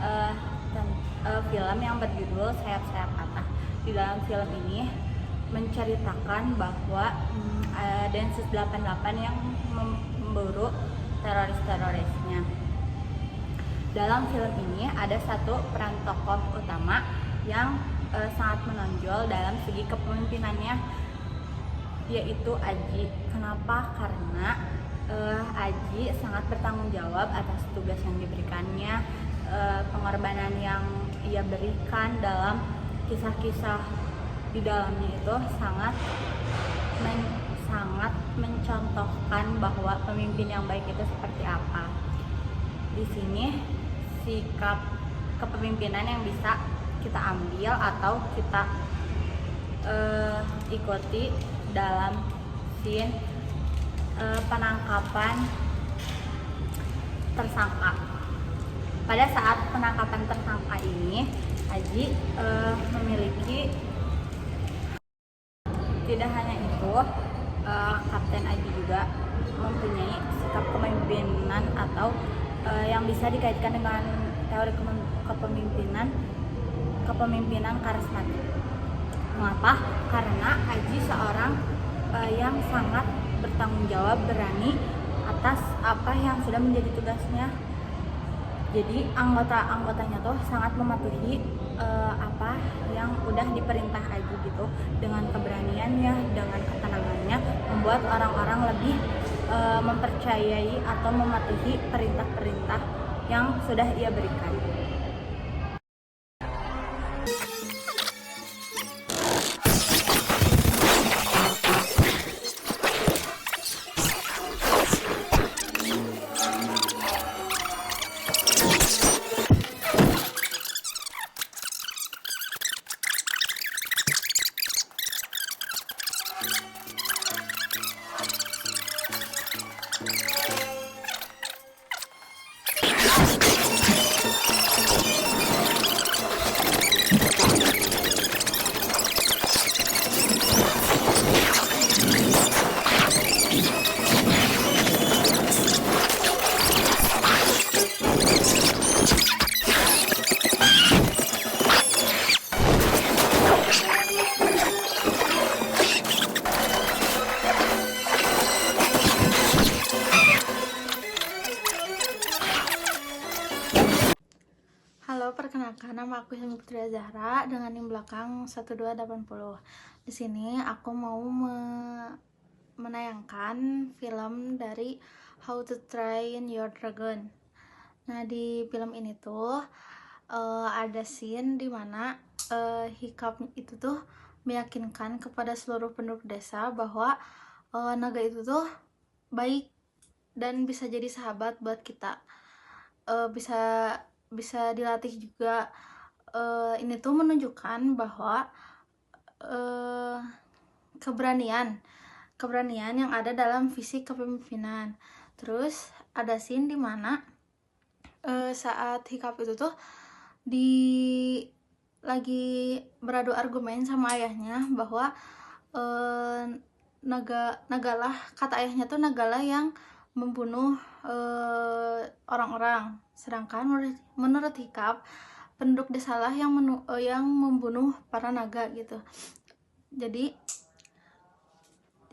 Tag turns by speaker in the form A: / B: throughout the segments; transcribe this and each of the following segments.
A: uh, film yang berjudul Sayap-Sayap Patah. Di dalam film ini menceritakan bahwa Densus 88 yang memburu teroris-terorisnya. Dalam film ini ada satu peran tokoh utama yang sangat menonjol dalam segi kepemimpinannya, yaitu Aji. Kenapa? Karena Aji sangat bertanggung jawab atas tugas yang diberikannya, pengorbanan yang ia berikan dalam kisah-kisah di dalamnya itu sangat mencontohkan bahwa pemimpin yang baik itu seperti apa. Di sini sikap kepemimpinan yang bisa kita ambil atau kita ikuti dalam scene penangkapan tersangka. Pada saat penangkapan tersangka ini, Aji memiliki, tidak hanya itu, Kapten Aji juga mempunyai sikap kepemimpinan atau yang bisa dikaitkan dengan teori kepemimpinan karismatik. Mengapa? Karena Aji seorang yang sangat bertanggung jawab, berani atas apa yang sudah menjadi tugasnya. Jadi anggotanya tuh sangat mematuhi apa yang udah diperintah Aji gitu. Dengan keberaniannya, dengan ketenangannya, membuat orang-orang lebih mempercayai atau mematuhi perintah-perintah yang sudah ia berikan.
B: Halo, perkenalkan nama aku Hilmi Putri Zahra dengan NIM belakang 1280. Di sini aku mau menayangkan film dari How to Train Your Dragon. Nah, di film ini tuh ada scene dimana Hiccup itu tuh meyakinkan kepada seluruh penduduk desa bahwa naga itu tuh baik dan bisa jadi sahabat buat kita. Bisa dilatih juga. Ini tuh menunjukkan bahwa keberanian yang ada dalam visi kepemimpinan. Terus ada scene dimana saat Hiccup itu tuh lagi beradu argumen sama ayahnya bahwa nagalah, kata ayahnya tuh nagalah yang membunuh orang-orang, sedangkan menurut Hiccup penduduk desalah yang membunuh para naga gitu. Jadi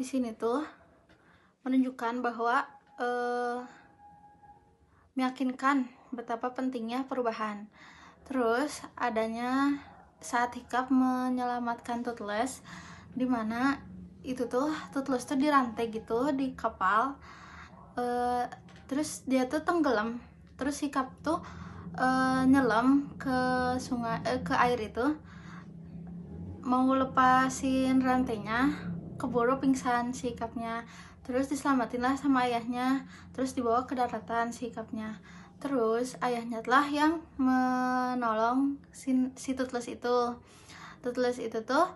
B: di sini tuh menunjukkan bahwa meyakinkan betapa pentingnya perubahan. Terus adanya saat Hiccup menyelamatkan Toothless, dimana itu tuh Toothless tuh dirantai gitu di kapal. Terus dia tuh tenggelam. Terus Hiccup tuh nyelam ke sungai, ke air itu, mau lepasin rantainya, keburu pingsan si Hiccupnya. Terus diselamatin lah sama ayahnya, terus dibawa ke daratan si Hiccupnya. Terus ayahnya telah yang menolong si Toothless itu. Toothless itu tuh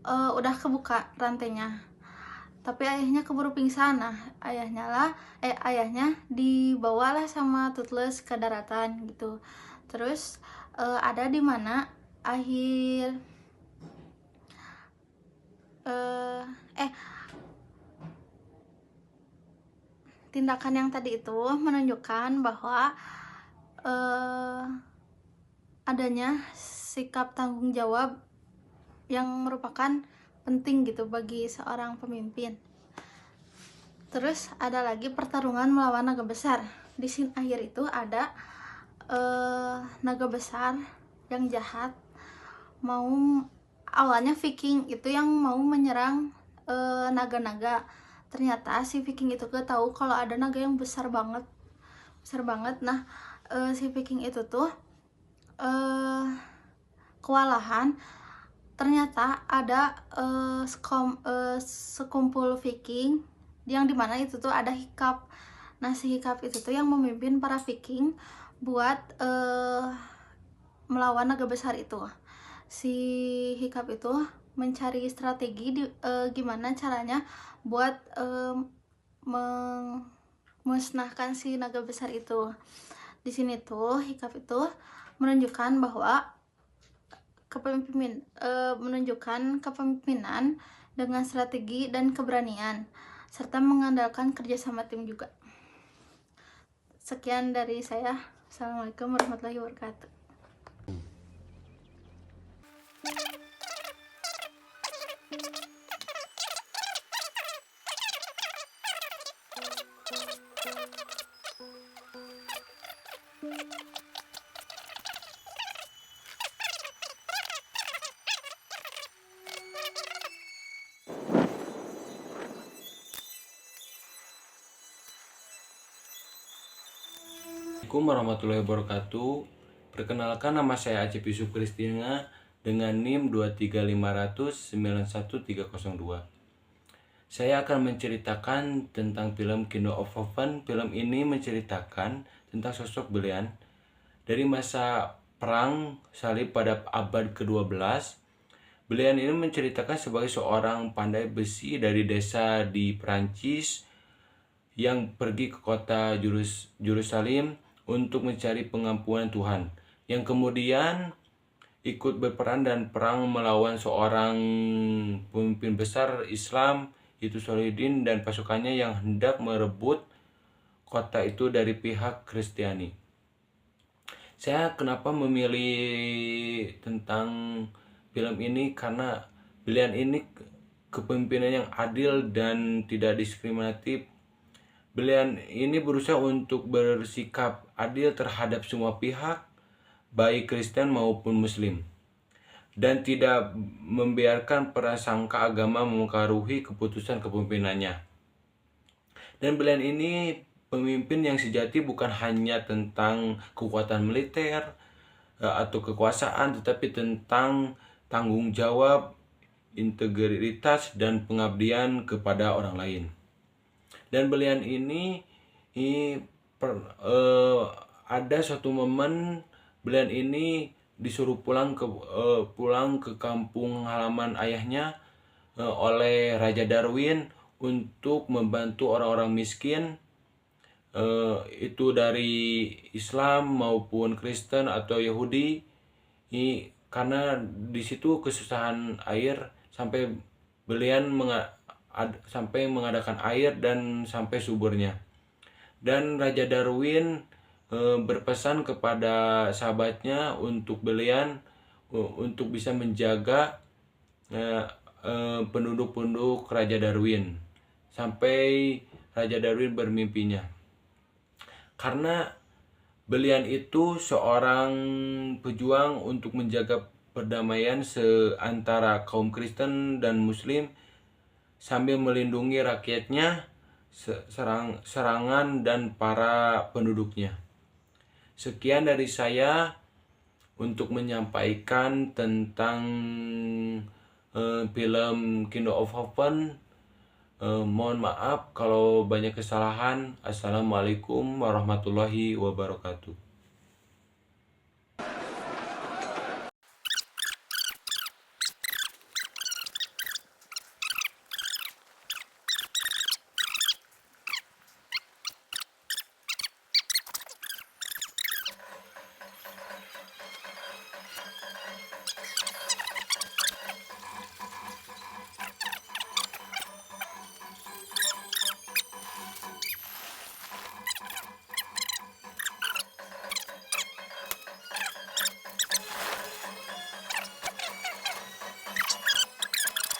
B: udah kebuka rantainya, tapi ayahnya keburu pingsan. Nah, ayahnya dibawalah sama Toothless ke daratan gitu. Terus ada di mana tindakan yang tadi itu menunjukkan bahwa adanya sikap tanggung jawab yang merupakan penting gitu bagi seorang pemimpin. Terus ada lagi pertarungan melawan naga besar. Di scene akhir itu ada naga besar yang jahat mau, awalnya Viking itu yang mau menyerang naga-naga. Ternyata si Viking itu tahu kalau ada naga yang besar banget. Nah si Viking itu tuh kewalahan. Ternyata ada sekumpul Viking yang dimana itu tuh ada Hiccup. Nah si Hiccup itu tuh yang memimpin para Viking buat melawan naga besar itu. Si Hiccup itu mencari strategi gimana caranya buat memusnahkan si naga besar itu. Di sini tuh Hiccup itu menunjukkan bahwa menunjukkan kepemimpinan dengan strategi dan keberanian serta mengandalkan kerjasama tim juga. Sekian dari saya. Assalamualaikum warahmatullahi wabarakatuh.
C: Assalamualaikum warahmatullahi wabarakatuh. Perkenalkan, nama saya Acep Yusuf Kristina dengan NIM 23500910302. Saya akan menceritakan tentang film Kingdom of Heaven. Film ini menceritakan tentang sosok Belian dari masa perang salib pada abad ke-12. Belian ini menceritakan sebagai seorang pandai besi dari desa di Perancis yang pergi ke kota Yerusalem untuk mencari pengampunan Tuhan, yang kemudian ikut berperan dan perang melawan seorang pemimpin besar Islam, yaitu Salahuddin dan pasukannya yang hendak merebut kota itu dari pihak Kristiani. Saya kenapa memilih tentang film ini, karena Belian ini kepemimpinan yang adil dan tidak diskriminatif. Belian ini berusaha untuk bersikap adil terhadap semua pihak, baik Kristen maupun Muslim, dan tidak membiarkan prasangka agama mempengaruhi keputusan kepemimpinannya. Dan Belian ini pemimpin yang sejati bukan hanya tentang kekuatan militer atau kekuasaan, tetapi tentang tanggung jawab, integritas, dan pengabdian kepada orang lain. Dan Belian ini ada suatu momen Belian ini disuruh pulang ke kampung halaman ayahnya oleh Raja Darwin untuk membantu orang-orang miskin, itu dari Islam maupun Kristen atau Yahudi, karena di situ kesusahan air sampai Belian sampai mengadakan air dan sampai suburnya. Dan Raja Darwin berpesan kepada sahabatnya untuk Belian untuk bisa menjaga penduduk-penduduk Raja Darwin sampai Raja Darwin bermimpinya. Karena Belian itu seorang pejuang untuk menjaga perdamaian antara kaum Kristen dan Muslim sambil melindungi rakyatnya serangan dan para penduduknya. Sekian dari saya untuk menyampaikan tentang film Kingdom of Heaven. Mohon maaf kalau banyak kesalahan. Assalamualaikum warahmatullahi wabarakatuh.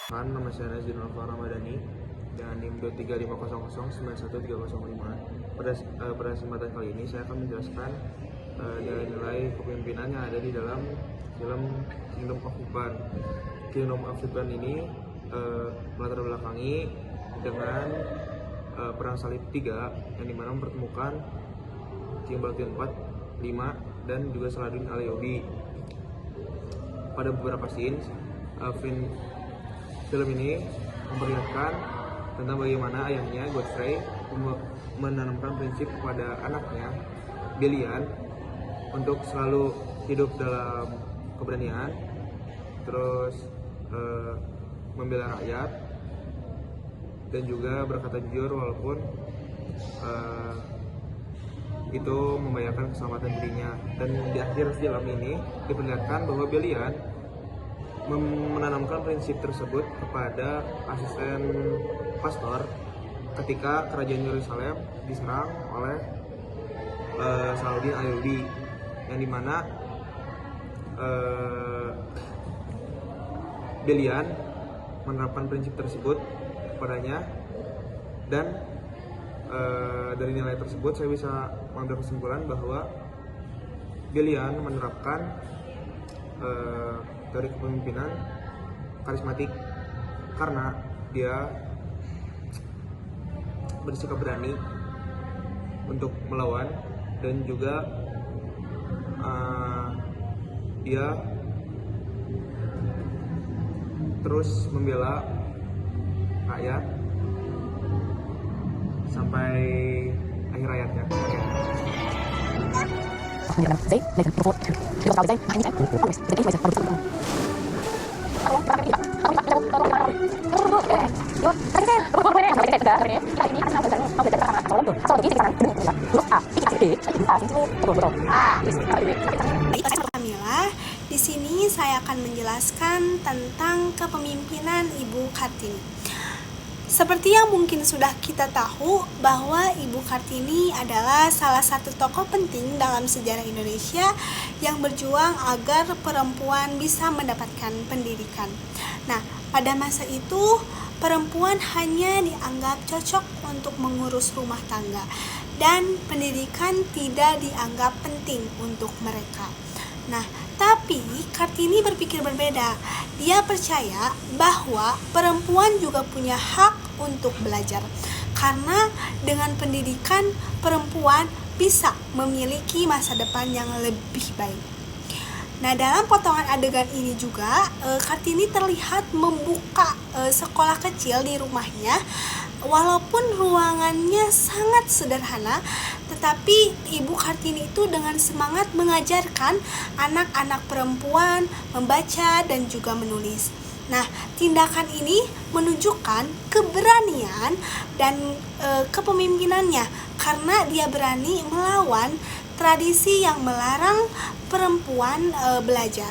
D: Nama saya Nazir Nova Ramadhani dan NIM 235009135. Pada kesempatan kali ini saya akan menjelaskan nilai-nilai kepemimpinan yang ada di dalam film Kingdom of Heaven. Kingdom of Heaven ini melatar belakangi dengan Perang Salib 3 yang dimana mempertemukan King Baldwin IV, 5 dan juga Saladin Al-Ayyubi. Pada beberapa scene, film ini memperlihatkan tentang bagaimana ayahnya Godfrey menanamkan prinsip kepada anaknya Belian untuk selalu hidup dalam keberanian, terus membela rakyat, dan juga berkata jujur walaupun itu membahayakan keselamatan dirinya. Dan di akhir film ini diperlihatkan bahwa Belian menanamkan prinsip tersebut kepada asisten pastor ketika kerajaan Yerusalem diserang oleh Saladin Al-Ayyubi, yang dimana Belian menerapkan prinsip tersebut kepadanya, dan dari nilai tersebut saya bisa mengambil kesimpulan bahwa Belian menerapkan teori kepemimpinan karismatik karena dia bersikap berani untuk melawan, dan juga dia terus membela rakyat sampai akhir hayatnya.
E: Kamila, di sini saya akan menjelaskan tentang kepemimpinan Ibu Kartini. Seperti yang mungkin sudah kita tahu bahwa Ibu Kartini adalah salah satu tokoh penting dalam sejarah Indonesia yang berjuang agar perempuan bisa mendapatkan pendidikan. Nah, pada masa itu perempuan hanya dianggap cocok untuk mengurus rumah tangga dan pendidikan tidak dianggap penting untuk mereka. Nah, tapi Kartini berpikir berbeda. Dia percaya bahwa perempuan juga punya hak untuk belajar, karena dengan pendidikan perempuan bisa memiliki masa depan yang lebih baik. Nah, dalam potongan adegan ini juga Kartini terlihat membuka sekolah kecil di rumahnya. Walaupun ruangannya sangat sederhana, tetapi Ibu Kartini itu dengan semangat mengajarkan anak-anak perempuan membaca dan juga menulis. Nah, tindakan ini menunjukkan keberanian dan kepemimpinannya, karena dia berani melawan tradisi yang melarang perempuan belajar.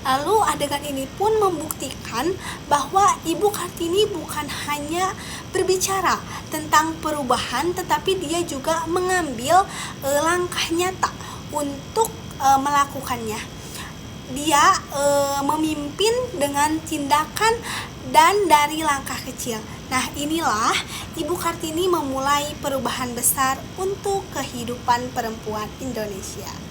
E: Lalu adegan ini pun membuktikan bahwa Ibu Kartini bukan hanya berbicara tentang perubahan, tetapi dia juga mengambil langkah nyata untuk melakukannya. Dia memimpin dengan tindakan dan dari langkah kecil. Nah, inilah Ibu Kartini memulai perubahan besar untuk kehidupan perempuan Indonesia.